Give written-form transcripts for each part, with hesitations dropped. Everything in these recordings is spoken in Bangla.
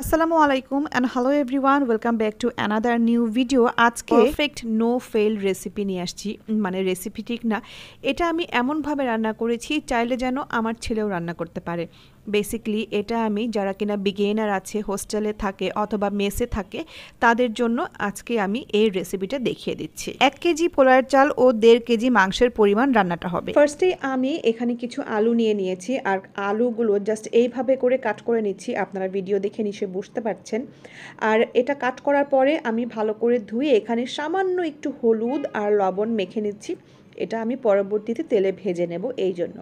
আসসালামু আলাইকুম and hello everyone, welcome back to another new video. আজকে পারফেক্ট নো ফেল রেসিপি নিয়ে আসছি। মানে রেসিপি ঠিক না, এটা আমি এমনভাবে রান্না করেছি চাইলে যেন আমার ছেলেও রান্না করতে পারে। বেসিক্যালি এটা আমি যারা কিনা বিগিনার আছে, হোস্টেলে থাকে অথবা মেসে থাকে, তাদের জন্য আজকে আমি এই রেসিপিটা দেখিয়ে দিচ্ছি। 1 কেজি পোলার চাল ও 1.5 কেজি মাংসের পরিমাণ রান্নাটা হবে। ফার্স্টেই আমি এখানে কিছু আলু নিয়ে নিয়েছি, আর আলুগুলো জাস্ট এইভাবে করে কাট করে নিচ্ছি। আপনারা ভিডিও দেখে নিশ্চয়ই বুঝতে পারছেন। আর এটা কাট করার পরে আমি ভালো করে ধুয়ে এখানে সামান্য একটু হলুদ আর লবণ মেখে নিচ্ছি। এটা আমি পরবর্তীতে তেলে ভেজে নেব এই জন্য।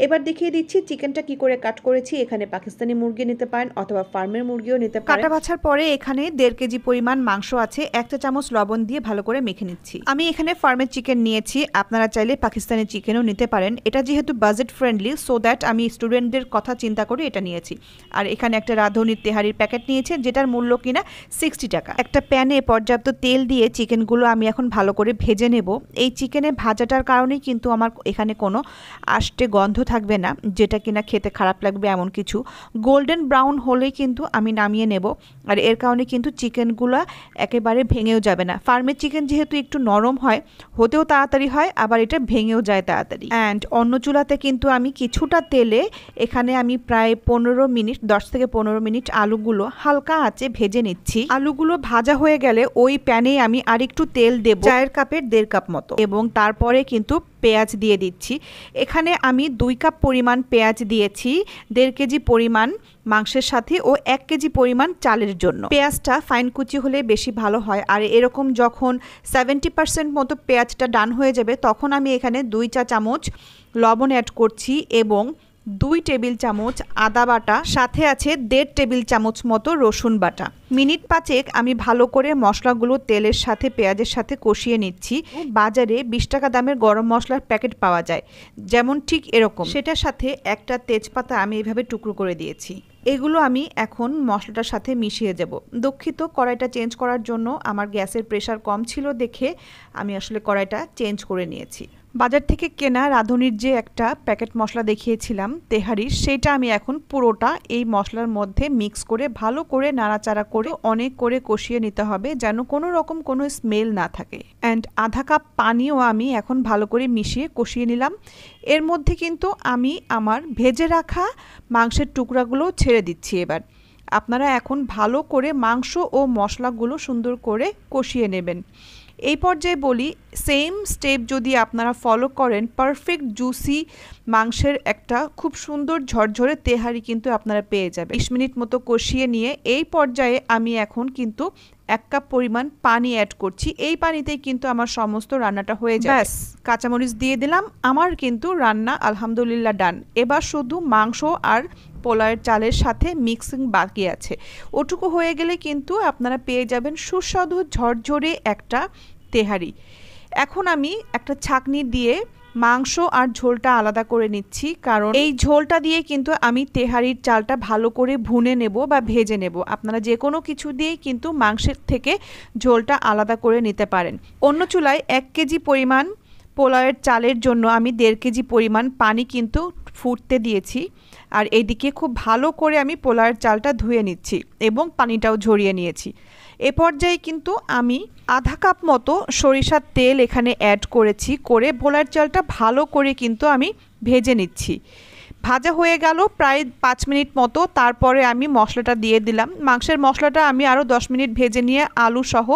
এবার দেখিয়ে দিচ্ছি চিকেনটা কি করে কাট করেছি। এখানে পাকিস্তানি মুরগি নিতে পারেন অথবা ফার্মের মুরগিও নিতে পারেন। কাটা বাছার পরে এখানে 1.5 কেজি পরিমাণ মাংস আছে, 1 চা চামচ লবণ দিয়ে ভালো করে মেখে নিচ্ছি। আমি এখানে ফার্মের চিকেন নিয়েছি, আপনারা চাইলে পাকিস্তানি চিকেনও নিতে পারেন। এটা যেহেতু বাজেট ফ্রেন্ডলি, সো দ্যাট আমি স্টুডেন্টদের কথা চিন্তা করে এটা নিয়েছি। আর এখানে একটা রাঁধুনির তেহারির প্যাকেট নিয়েছে, যেটার মূল্য কিনা 60 টাকা। একটা প্যানে পর্যাপ্ত তেল দিয়ে চিকেনগুলো আমি এখন ভালো করে ভেজে নেব। এই চিকেনে ভাজাটার কারণেই কিন্তু আমার এখানে কোনো আষ্টে গন্ধ থাকবে না, যেটা কিনা খেতে খারাপ লাগবে এমন কিছু। গোল্ডেন ব্রাউন হলেই কিন্তু আমি নামিয়ে নেব। আর এর কারণে কিন্তু চিকেনগুলো একেবারে ভেঙেও যাবে না। ফার্মের চিকেন যেহেতু একটু নরম হয়, হতেও তাড়াতাড়ি হয়, আবার এটা ভেঙেও যায় তাড়াতাড়ি। অ্যান্ড অন্য চুলাতে কিন্তু আমি কিছুটা তেলে এখানে আমি প্রায় 15 মিনিট, 10 থেকে 15 মিনিট আলুগুলো হালকা আঁচে ভেজে নিচ্ছি। আলুগুলো ভাজা হয়ে গেলে ওই প্যানে আমি আরেকটু তেল দেব, চায়ের কাপের 1.5 কাপ মতো, এবং তারপরে কিন্তু পেঁয়াজ দিয়ে দিচ্ছি। এখানে আমি 2 কাপ পরিমাণ পেঁয়াজ দিয়েছি 1.5 কেজি পরিমাণ মাংসের সাথে ও 1 কেজি পরিমাণ চালের জন্য। পেঁয়াজটা ফাইন কুচি হলে বেশি ভালো হয়। আর এরকম যখন 70% মতো পেঁয়াজটা ডান হয়ে যাবে, তখন আমি এখানে 2 চা চামচ লবণ অ্যাড করছি এবং 2 টেবিল চামচ আদা বাটা, সাথে আছে 1.5 টেবিল চামচ মতো রসুন বাটা। মিনিট 5 আমি ভালো করে মশলাগুলো তেলের সাথে পেঁয়াজের সাথে কষিয়ে নিচ্ছি। বাজারে 20 টাকা দামের গরম মশলার প্যাকেট পাওয়া যায়, যেমন ঠিক এরকম। সেটার সাথে একটা তেজপাতা আমি এভাবে টুকরো করে দিয়েছি। এগুলো আমি এখন মশলাটার সাথে মিশিয়ে যাব। দুঃখিত, কড়াইটা চেঞ্জ করার জন্য আমার গ্যাসের প্রেশার কম ছিল দেখে আমি আসলে কড়াইটা চেঞ্জ করে নিয়েছি। বাজার থেকে কেনা রাঁধুনির যে একটা প্যাকেট মশলা দেখিয়েছিলাম তেহারির, সেটা আমি এখন পুরোটা এই মশলার মধ্যে মিক্স করে ভালো করে নাড়াচাড়া করে অনেক করে কষিয়ে নিতে হবে, যেন কোনো রকম কোনো স্মেল না থাকে। অ্যান্ড আধা কাপ পানিও আমি এখন ভালো করে মিশিয়ে কষিয়ে নিলাম। এর মধ্যে কিন্তু আমি আমার ভেজে রাখা মাংসের টুকরাগুলো ছেড়ে দিচ্ছি। এবার আপনারা এখন ভালো করে মাংস ও মশলাগুলো সুন্দর করে কষিয়ে নেবেন। এই পর্যায়ে বলি, সেম স্টেপ যদি আপনারা ফলো করেন, পারফেক্ট জুসি মাংসের একটা খুব সুন্দর ঝরঝরে তেহারি কিন্তু আপনারা পেয়ে যাবেন। 20 মিনিট মতো কষিয়ে নিয়ে এই পর্যায়ে আমি এখন কিন্তু 1 কাপ পরিমাণ পানি অ্যাড করছি। এই পানিতেই কিন্তু আমার সমস্ত রান্নাটা হয়ে যায়। ব্যাস, কাঁচামরিচ দিয়ে দিলাম, আমার কিন্তু রান্না আলহামদুলিল্লাহ ডান। এবার শুধু মাংস আর পোলাওয়ের চালের সাথে মিক্সিং বাকি আছে। ওটুকু হয়ে গেলে কিন্তু আপনারা পেয়ে যাবেন সুস্বাদু ঝরঝরে একটা তেহারি। এখন আমি একটা ছাঁকনি দিয়ে মাংস আর ঝোলটা আলাদা করে নিচ্ছি, কারণ এই ঝোলটা দিয়ে কিন্তু আমি তেহারির চালটা ভালো করে ভুনে নেব বা ভেজে নেব। আপনারা যে কোনো কিছু দিয়েই কিন্তু মাংসের থেকে ঝোলটা আলাদা করে নিতে পারেন। অন্য চুলায় 1 কেজি পরিমাণ পোলাওয়ের চালের জন্য আমি 1.5 কেজি পরিমাণ পানি কিন্তু ফুটতে দিয়েছি। আর এইদিকে খুব ভালো করে আমি পোলাওয়ের চালটা ধুয়ে নিচ্ছি এবং পানিটাও ঝরিয়ে নিয়েছি। এ পর্যায়ে কিন্তু আমি আধা কাপ মতো সরিষার তেল এখানে অ্যাড করেছি, করে পোলাওয়ের চালটা ভালো করে কিন্তু আমি ভেজে নিচ্ছি। ভাজা হয়ে গেল প্রায় 5 মিনিট মতো, তারপরে আমি মশলাটা দিয়ে দিলাম। মাংসের মশলাটা আমি আরও 10 মিনিট ভেজে নিয়ে আলু সহ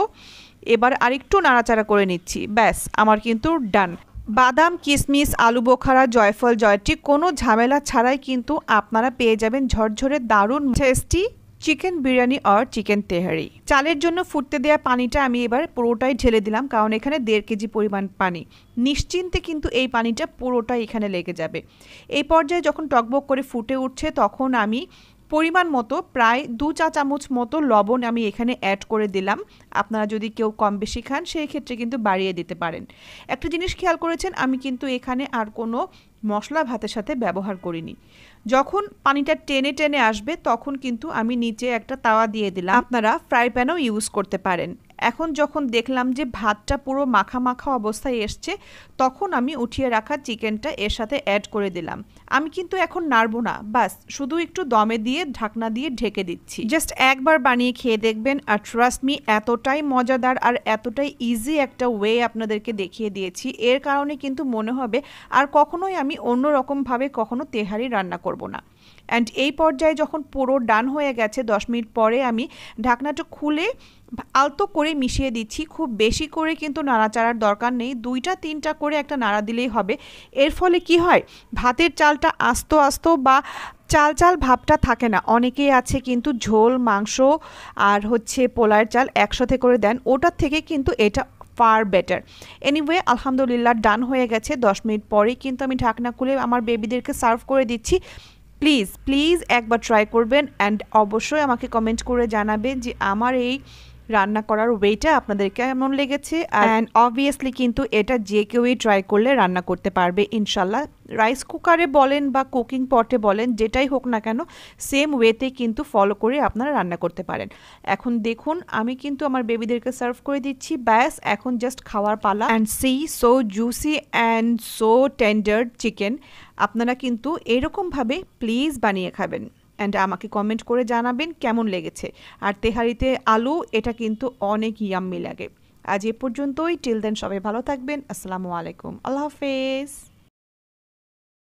এবার আরেকটু নাড়াচাড়া করে নিচ্ছি। ব্যাস, আমার কিন্তু ডান। বাদাম, কিশমিশ, আলু বোখারা, জয়ফল, জয়ত্রী কোনো ঝামেলা ছাড়াই কিন্তু আপনারা পেয়ে যাবেন ঝরঝরে দারুণ টেস্টি চিকেন বিরিয়ানি আর চিকেন তেহারি। চালের জন্য ফুটতে দেওয়া পানিটা আমি এবার পুরোটাই ঢেলে দিলাম, কারণ এখানে 1.5 কেজি পরিমাণ পানি। নিশ্চিন্তে কিন্তু এই পানিটা পুরোটাই এখানে লেগে যাবে। এই পর্যায়ে যখন টকবক করে ফুটে উঠছে, তখন আমি পরিমাণ মতো প্রায় 2 চা চামচ মতো লবণ আমি এখানে অ্যাড করে দিলাম। আপনারা যদি কেউ কম বেশি খান, সেই ক্ষেত্রে কিন্তু বাড়িয়ে দিতে পারেন। একটা জিনিস খেয়াল করেছেন, আমি কিন্তু এখানে আর কোনো মশলা ভাতের সাথে ব্যবহার করিনি। যখন পানিটা টেনে টেনে আসবে, তখন কিন্তু আমি নিচে একটা তাওয়া দিয়ে দিলাম। আপনারা ফ্রাই প্যানও ইউজ করতে পারেন। এখন যখন দেখলাম যে ভাতটা পুরো মাখা মাখা অবস্থায় এসছে, তখন আমি উঠিয়ে রাখা চিকেনটা এর সাথে অ্যাড করে দিলাম। আমি কিন্তু এখন নাড়বো না, বাস শুধু একটু দমে দিয়ে ঢাকনা দিয়ে ঢেকে দিচ্ছি। জাস্ট একবার বানিয়ে খেয়ে দেখবেন, আর ট্রাস্ট মি, এতটাই মজাদার আর এতটাই ইজি একটা ওয়ে আপনাদেরকে দেখিয়ে দিয়েছি, এর কারণে কিন্তু মনে হবে আর কখনোই আমি অন্য রকমভাবে কখনো তেহারি রান্না করব না। অ্যান্ড এই পর্যায়ে যখন পুরো ডান হয়ে গেছে, 10 মিনিট পরে আমি ঢাকনাটা খুলে আলতো করে মিশিয়ে দিচ্ছি। খুব বেশি করে কিন্তু নাড়াচাড়ার দরকার নেই, 2-3টা করে একটা নাড়া দিলেই হবে। এর ফলে কি হয়, ভাতের চালটা আস্ত আস্ত বা চাল চাল ভাবটা থাকে না। অনেকেই আছে কিন্তু ঝোল মাংস আর হচ্ছে পোলাওয়ের চাল একসাথে করে দেন, ওটার থেকে কিন্তু এটা ফার বেটার। এনিওয়ে, আলহামদুলিল্লাহ ডান হয়ে গেছে। 10 মিনিট পরেই কিন্তু আমি ঢাকনা খুলে আমার বেবিদেরকে সার্ভ করে দিচ্ছি। প্লিজ প্লিজ একবার ট্রাই করবেন, অ্যান্ড অবশ্যই আমাকে কমেন্ট করে জানাবেন যে আমার এই রান্না করার ওয়েটা আপনাদের কেমন লেগেছে। অ্যান্ড অবভিয়াসলি কিন্তু এটা যে কেউই ট্রাই করলে রান্না করতে পারবে ইনশাল্লাহ। রাইস কুকারে বলেন বা কুকিং পটে বলেন, যেটাই হোক না কেন, সেম ওয়েতে কিন্তু ফলো করে আপনারা রান্না করতে পারেন। এখন দেখুন আমি কিন্তু আমার বেবিদেরকে সার্ভ করে দিচ্ছি, ব্যাস এখন জাস্ট খাওয়ার পালা। And see, so juicy and so tender chicken. আপনারা কিন্তু এরকমভাবে প্লিজ বানিয়ে খাবেন, অ্যান্ড আমাকে কমেন্ট করে জানাবেন কেমন লেগেছে। আর তেহারিতে আলু, এটা কিন্তু অনেক ইয়াম্মি লাগে। আজ এ পর্যন্তই, টিল দেন সবাই ভালো থাকবেন। আসসালামু আলাইকুম, আল্লাহ হাফেজ।